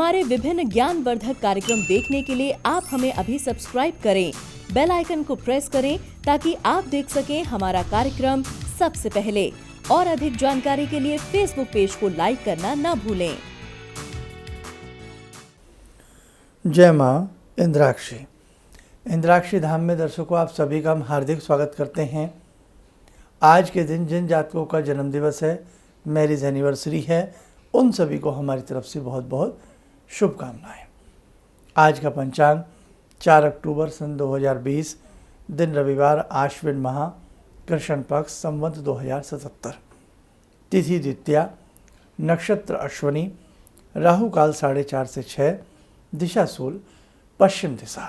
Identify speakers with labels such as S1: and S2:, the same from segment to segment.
S1: हमारे विभिन्न ज्ञानवर्धक कार्यक्रम देखने के लिए आप हमें अभी सब्सक्राइब करें, बेल आइकन को प्रेस करें ताकि आप देख सकें हमारा कार्यक्रम सबसे पहले। और अधिक जानकारी के लिए फेसबुक पेज को लाइक करना न भूलें।
S2: जय माँ इंद्राक्षी। इंद्राक्षी धाम में दर्शकों आप सभी का हम हार्दिक स्वागत करते हैं। आज के दिन जिन जातकों का जन्म दिवस है, मैरिज एनिवर्सरी है, उन सभी को हमारी तरफ से बहुत बहुत शुभकामनाएं। आज का पंचांग 4 अक्टूबर सन 2020, दिन रविवार, आश्विन माह, कृष्ण पक्ष, संवत 2077, तिथि द्वितीया, नक्षत्र अश्वनी, राहु काल 4:30 से 6, दिशा सूल पश्चिम दिशा।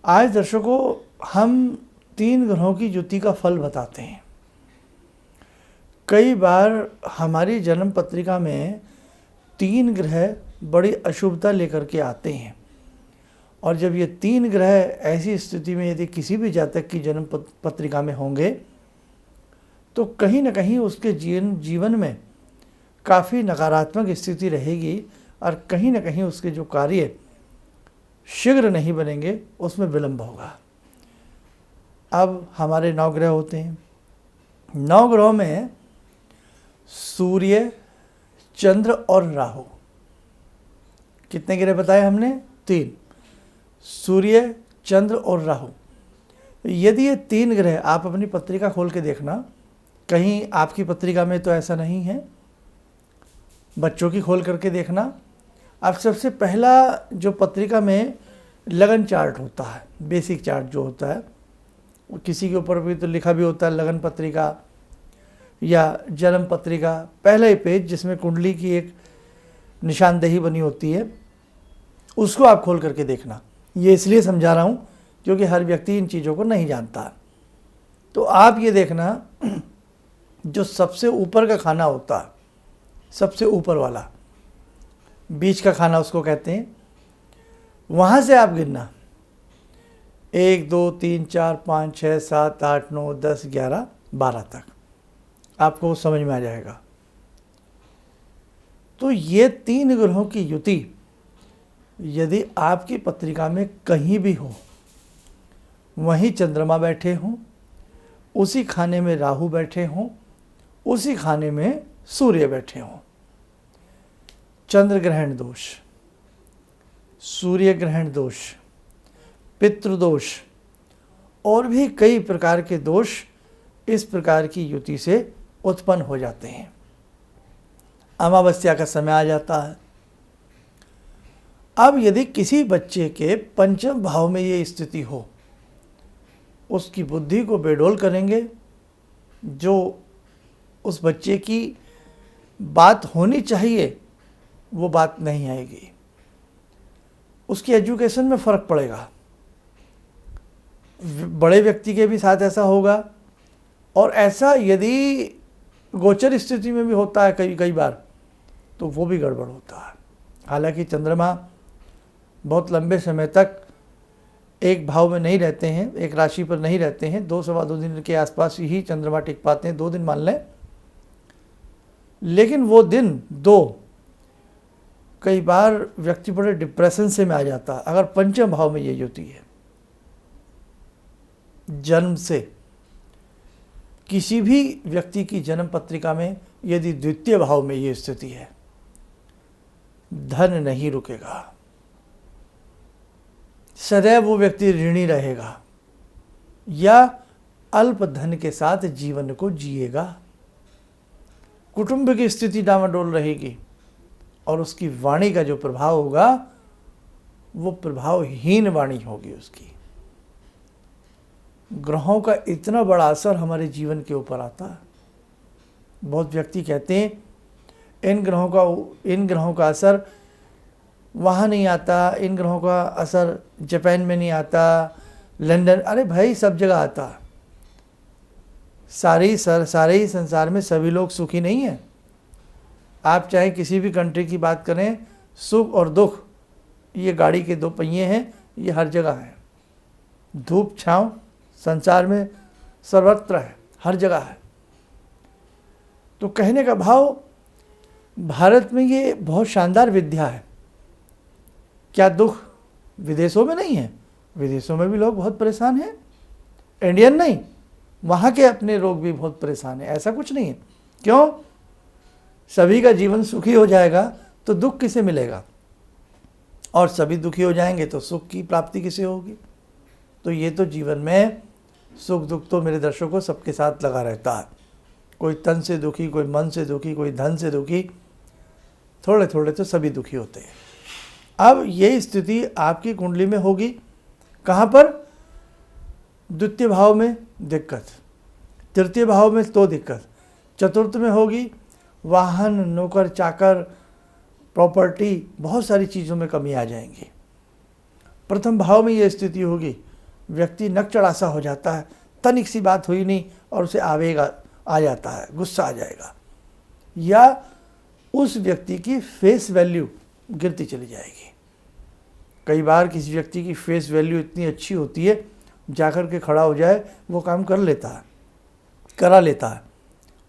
S2: आज दर्शकों हम 3 ग्रहों की युति का फल बताते हैं। कई बार हमारी जन्म पत्रिका में 3 ग्रह बड़ी अशुभता लेकर के आते हैं, और जब ये 3 ग्रह ऐसी स्थिति में यदि किसी भी जातक की जन्म पत्रिका में होंगे तो कहीं ना कहीं उसके जीवन में काफ़ी नकारात्मक स्थिति रहेगी, और कहीं ना कहीं उसके जो कार्य शीघ्र नहीं बनेंगे उसमें विलंब होगा। अब हमारे 9 ग्रह होते हैं। 9 ग्रहों में सूर्य, चंद्र और राहु, कितने ग्रह बताए हमने? 3। सूर्य, चंद्र और राहु। यदि ये 3 ग्रह आप अपनी पत्रिका खोल के देखना, कहीं आपकी पत्रिका में तो ऐसा नहीं है, बच्चों की खोल करके देखना। अब सबसे पहला जो पत्रिका में लगन चार्ट होता है, बेसिक चार्ट जो होता है, वो किसी के ऊपर भी तो लिखा भी होता है लगन पत्रिका या जन्म पत्रिका। पहला ही पेज जिसमें कुंडली की एक निशानदेही बनी होती है, उसको आप खोल करके देखना। ये इसलिए समझा रहा हूँ क्योंकि हर व्यक्ति इन चीज़ों को नहीं जानता। तो आप ये देखना, जो सबसे ऊपर का खाना होता है, सबसे ऊपर वाला, बीच का खाना उसको कहते हैं, वहाँ से आप गिनना 1 2 3 4 5 6 7 8 9 10 11 12 तक, आपको समझ में आ जाएगा। तो ये 3 ग्रहों की युति यदि आपकी पत्रिका में कहीं भी हो, वहीं चंद्रमा बैठे हों, उसी खाने में राहु बैठे हों, उसी खाने में सूर्य बैठे हों, चंद्र ग्रहण दोष, सूर्य ग्रहण दोष, पितृदोष और भी कई प्रकार के दोष इस प्रकार की युति से उत्पन्न हो जाते हैं। अमावस्या का समय आ जाता है। अब यदि किसी बच्चे के पंचम भाव में ये स्थिति हो, उसकी बुद्धि को बेडोल करेंगे, जो उस बच्चे की बात होनी चाहिए वो बात नहीं आएगी, उसकी एजुकेशन में फ़र्क पड़ेगा। बड़े व्यक्ति के भी साथ ऐसा होगा, और ऐसा यदि गोचर स्थिति में भी होता है कई बार, तो वो भी गड़बड़ होता है। हालांकि चंद्रमा बहुत लंबे समय तक एक भाव में नहीं रहते हैं, एक राशि पर नहीं रहते हैं, 2 सवा 2 दिन के आसपास ही चंद्रमा टिक पाते हैं, 2 दिन मान लें। लेकिन वो दिन 2 कई बार व्यक्ति बड़े डिप्रेशन से में आ जाता है अगर पंचम भाव में ये युति है। जन्म से किसी भी व्यक्ति की जन्म पत्रिका में यदि द्वितीय भाव में ये स्थिति है, धन नहीं रुकेगा, सदैव वो व्यक्ति ऋणी रहेगा या अल्प धन के साथ जीवन को जिएगा। कुटुंब की स्थिति डामाडोल रहेगी, और उसकी वाणी का जो प्रभाव होगा वो प्रभावहीन वाणी होगी उसकी। ग्रहों का इतना बड़ा असर हमारे जीवन के ऊपर आता है। बहुत व्यक्ति कहते हैं इन ग्रहों का असर वहाँ नहीं आता, इन ग्रहों का असर जापान में नहीं आता, लंदन। अरे भाई, सब जगह आता। सारे ही संसार में सभी लोग सुखी नहीं हैं। आप चाहे किसी भी कंट्री की बात करें, सुख और दुख ये गाड़ी के 2 पहिए हैं, ये हर जगह है। धूप छांव संसार में सर्वत्र है, हर जगह है। तो कहने का भाव, भारत में ये बहुत शानदार विद्या है। क्या दुख विदेशों में नहीं है? विदेशों में भी लोग बहुत परेशान हैं, इंडियन नहीं, वहाँ के अपने लोग भी बहुत परेशान हैं, ऐसा कुछ नहीं है। क्यों? सभी का जीवन सुखी हो जाएगा तो दुख किसे मिलेगा, और सभी दुखी हो जाएंगे तो सुख की प्राप्ति किसे होगी? तो ये तो जीवन में सुख दुख तो मेरे दर्शकों सबके साथ लगा रहता है। कोई तन से दुखी, कोई मन से दुखी, कोई धन से दुखी, थोड़े थोड़े तो सभी दुखी होते हैं। अब ये स्थिति आपकी कुंडली में होगी कहाँ पर? द्वितीय भाव में दिक्कत, तृतीय भाव में तो दिक्कत, चतुर्थ में होगी वाहन, नौकर चाकर, प्रॉपर्टी, बहुत सारी चीज़ों में कमी आ जाएंगी। प्रथम भाव में ये स्थिति होगी, व्यक्ति नकचढ़ासा हो जाता है, तनिक सी बात हुई नहीं और उसे आवेग आ जाता है, गुस्सा आ जाएगा, या उस व्यक्ति की फेस वैल्यू गिरती चली जाएगी। कई बार किसी व्यक्ति की फेस वैल्यू इतनी अच्छी होती है, जाकर के खड़ा हो जाए वो काम कर लेता है, करा लेता है,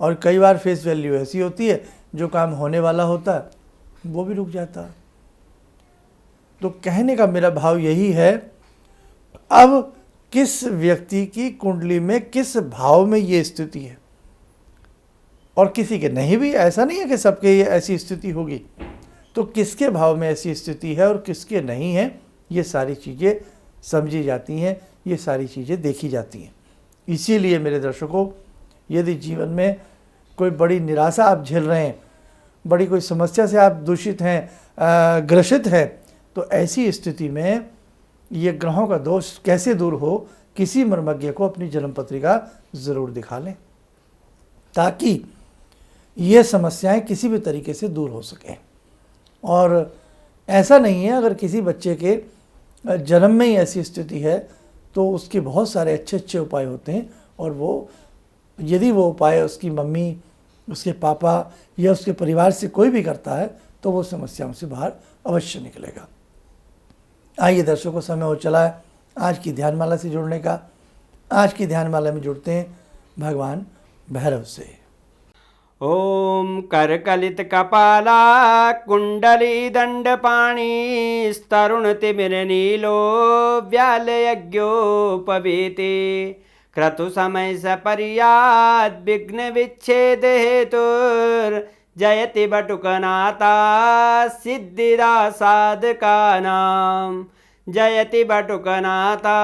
S2: और कई बार फेस वैल्यू ऐसी होती है जो काम होने वाला होता है वो भी रुक जाता है। तो कहने का मेरा भाव यही है, अब किस व्यक्ति की कुंडली में किस भाव में ये स्थिति है, और किसी के नहीं भी, ऐसा नहीं है कि सबके ये ऐसी स्थिति होगी, तो किसके भाव में ऐसी स्थिति है और किसके नहीं है, ये सारी चीज़ें समझी जाती हैं, ये सारी चीज़ें देखी जाती हैं। इसीलिए मेरे दर्शकों, यदि जीवन में कोई बड़ी निराशा आप झेल रहे हैं, बड़ी कोई समस्या से आप दूषित हैं, ग्रसित हैं, तो ऐसी स्थिति में ये ग्रहों का दोष कैसे दूर हो, किसी मर्मज्ञ को अपनी जन्म पत्रिका ज़रूर दिखा लें, ताकि ये समस्याएं किसी भी तरीके से दूर हो सकें। और ऐसा नहीं है, अगर किसी बच्चे के जन्म में ही ऐसी स्थिति है तो उसके बहुत सारे अच्छे अच्छे उपाय होते हैं, और वो यदि वो उपाय उसकी मम्मी, उसके पापा या उसके परिवार से कोई भी करता है तो वो समस्याओं से बाहर अवश्य निकलेगा। आइए दर्शकों, समय हो चला है आज की ध्यानमाला से जुड़ने का। आज की ध्यानमाला में जुड़ते हैं भगवान भैरव से।
S3: ओम करकलित कपाला कुंडली दंडपाणी स्तरुण तिमिर नीलो व्याल यज्ञोपवीते क्रतु समय सपर्याद विघ्न विच्छेद हेतुर जयति बटुकनाथा सिद्धिदा साधकानां जयति बटुकनाथा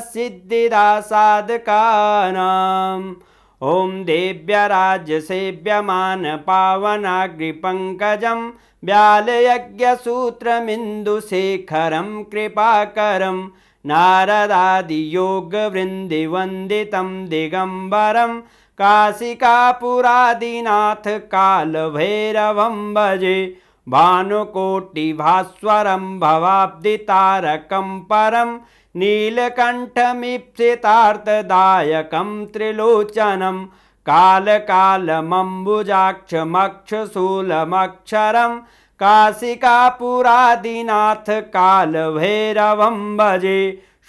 S3: सिद्धिदा साधकानां। ओम देव्य राज्य सेव्यमान पावनाग्रिपंकजं व्यालयज्ञसूत्रमिन्दुशेखरं कृपाकरं नारदादियोगवृन्दिवन्दितं दिगम्बरं काशिकापुरादिनाथ कालभैरवं भजे भानुकोटिभास्वरं भवाब्दितारकं परं नीलकण्ठमीप्सितार्थदायकं त्रिलोचनं कालकालमम्बुजाक्षमक्षशूलमक्षरं काशिकापुरादिनाथ कालभैरवं भजे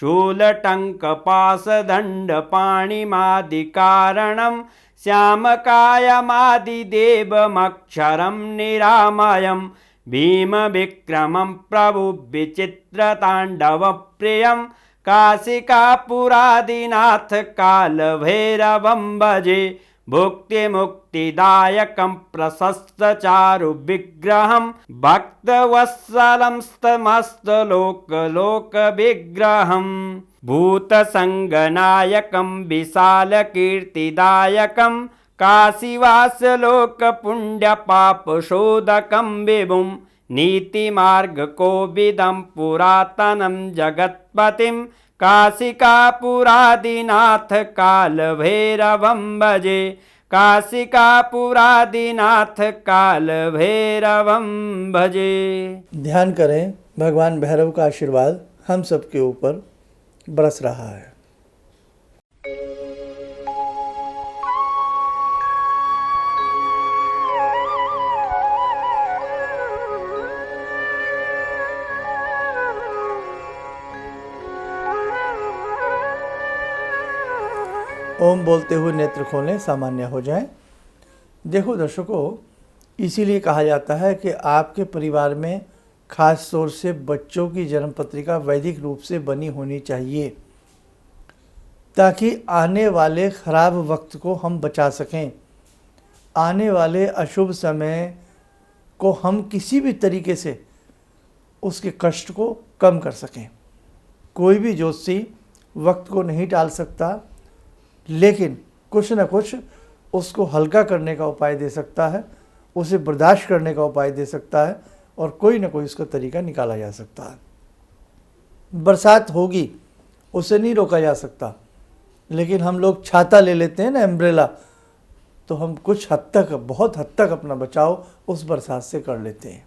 S3: शूलटङ्कपाशदण्डपाणिमादिकारणं श्यामकायमादिदेवमक्षरं निरामयं भीमविक्रमं प्रभुविचित्रताण्डवप्रियं काशिकापुरादिनाथ कालभैरवं भजे भुक्तिमुक्तिदायकं प्रशस्तचारुविग्रहं भक्तवत्सलं स्तमस्तलोकलोकविग्रहं भूतसङ्गनायकं विशालकीर्तिदायकं काशीवासलोकपुण्यपापशोधकं विभुं नीतिमार्गकोविदं पुरातनं जगत्पतिं काशिकापुरादिनाथ कालभैरवं भजे काशिकापुरादिनाथ कालभैरवं भजे।
S2: ध्यान करें, भगवान भैरव का आशीर्वाद हम सबके ऊपर बरस रहा है। ओम बोलते हुए नेत्र खोलें, सामान्य हो जाएं। देखो दर्शकों, इसीलिए कहा जाता है कि आपके परिवार में खास तौर से बच्चों की जन्म पत्रिका वैदिक रूप से बनी होनी चाहिए, ताकि आने वाले ख़राब वक्त को हम बचा सकें, आने वाले अशुभ समय को हम किसी भी तरीके से उसके कष्ट को कम कर सकें। कोई भी ज्योतिषी वक्त को नहीं टाल सकता, लेकिन कुछ न कुछ उसको हल्का करने का उपाय दे सकता है, उसे बर्दाश्त करने का उपाय दे सकता है, और कोई ना कोई उसका तरीका निकाला जा सकता है। बरसात होगी, उसे नहीं रोका जा सकता, लेकिन हम लोग छाता ले लेते हैं ना, एम्ब्रेला, तो हम कुछ हद तक, बहुत हद तक अपना बचाव उस बरसात से कर लेते हैं।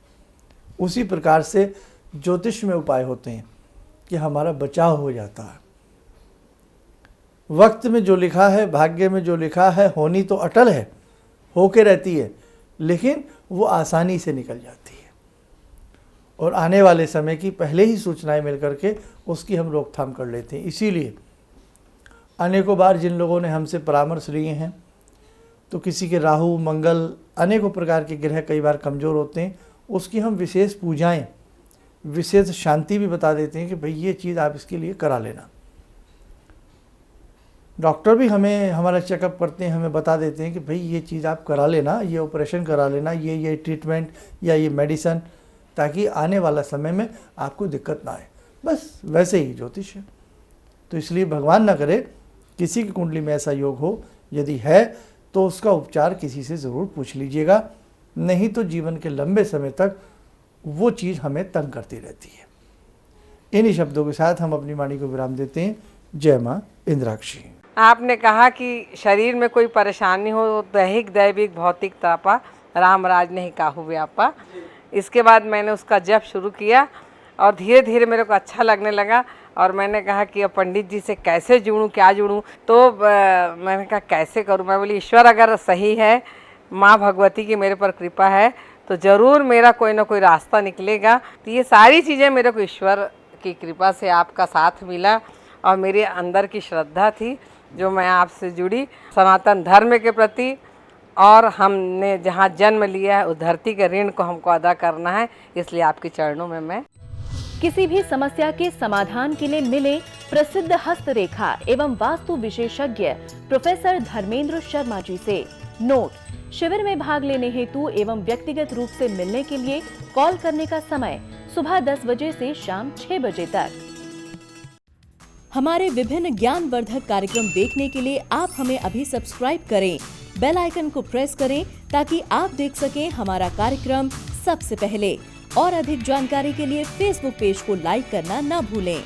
S2: उसी प्रकार से ज्योतिष में उपाय होते हैं कि हमारा बचाव हो जाता है। वक्त में जो लिखा है, भाग्य में जो लिखा है, होनी तो अटल है, होके रहती है, लेकिन वो आसानी से निकल जाती है, और आने वाले समय की पहले ही सूचनाएं मिल करके उसकी हम रोकथाम कर लेते हैं। इसीलिए अनेकों बार जिन लोगों ने हमसे परामर्श लिए हैं, तो किसी के राहु मंगल अनेकों प्रकार के ग्रह कई बार कमज़ोर होते हैं, उसकी हम विशेष पूजाएं, विशेष शांति भी बता देते हैं कि भाई ये चीज़ आप इसके लिए करा लेना। डॉक्टर भी हमें हमारा चेकअप करते हैं, हमें बता देते हैं कि भाई ये चीज़ आप करा लेना, ये ऑपरेशन करा लेना, ये ट्रीटमेंट या ये मेडिसन, ताकि आने वाला समय में आपको दिक्कत ना आए। बस वैसे ही ज्योतिष है। तो इसलिए भगवान ना करे किसी की कुंडली में ऐसा योग हो, यदि है तो उसका उपचार किसी से ज़रूर पूछ लीजिएगा, नहीं तो जीवन के लंबे समय तक वो चीज़ हमें तंग करती रहती है। इन्हीं शब्दों के साथ हम अपनी वाणी को विराम देते हैं। जय माँ इंद्राक्षी।
S4: आपने कहा कि शरीर में कोई परेशानी हो, दैहिक दैविक भौतिक तापा, राम राज नहीं काहू व्यापा। इसके बाद मैंने उसका जप शुरू किया और धीरे धीरे मेरे को अच्छा लगने लगा, और मैंने कहा कि अब पंडित जी से कैसे जुड़ूं, क्या जुड़ूं। तो मैंने कहा कैसे करूं। मैं बोली ईश्वर अगर सही है, माँ भगवती की मेरे पर कृपा है, तो ज़रूर मेरा कोई ना कोई रास्ता निकलेगा। तो ये सारी चीज़ें मेरे को ईश्वर की कृपा से आपका साथ मिला, और मेरे अंदर की श्रद्धा थी जो मैं आपसे जुड़ी सनातन धर्म के प्रति, और हमने जहाँ जन्म लिया है उस धरती के ऋण को हमको अदा करना है, इसलिए आपके चरणों में मैं।
S1: किसी भी समस्या के समाधान के लिए मिले प्रसिद्ध हस्तरेखा एवं वास्तु विशेषज्ञ प्रोफेसर धर्मेंद्र शर्मा जी से। नोट: शिविर में भाग लेने हेतु एवं व्यक्तिगत रूप से मिलने के लिए कॉल करने का समय सुबह 10 बजे से शाम 6 बजे तक। हमारे विभिन्न ज्ञानवर्धक कार्यक्रम देखने के लिए आप हमें अभी सब्सक्राइब करें, बेल आइकन को प्रेस करें ताकि आप देख सकें हमारा कार्यक्रम सबसे पहले। और अधिक जानकारी के लिए फेसबुक पेज को लाइक करना न भूलें।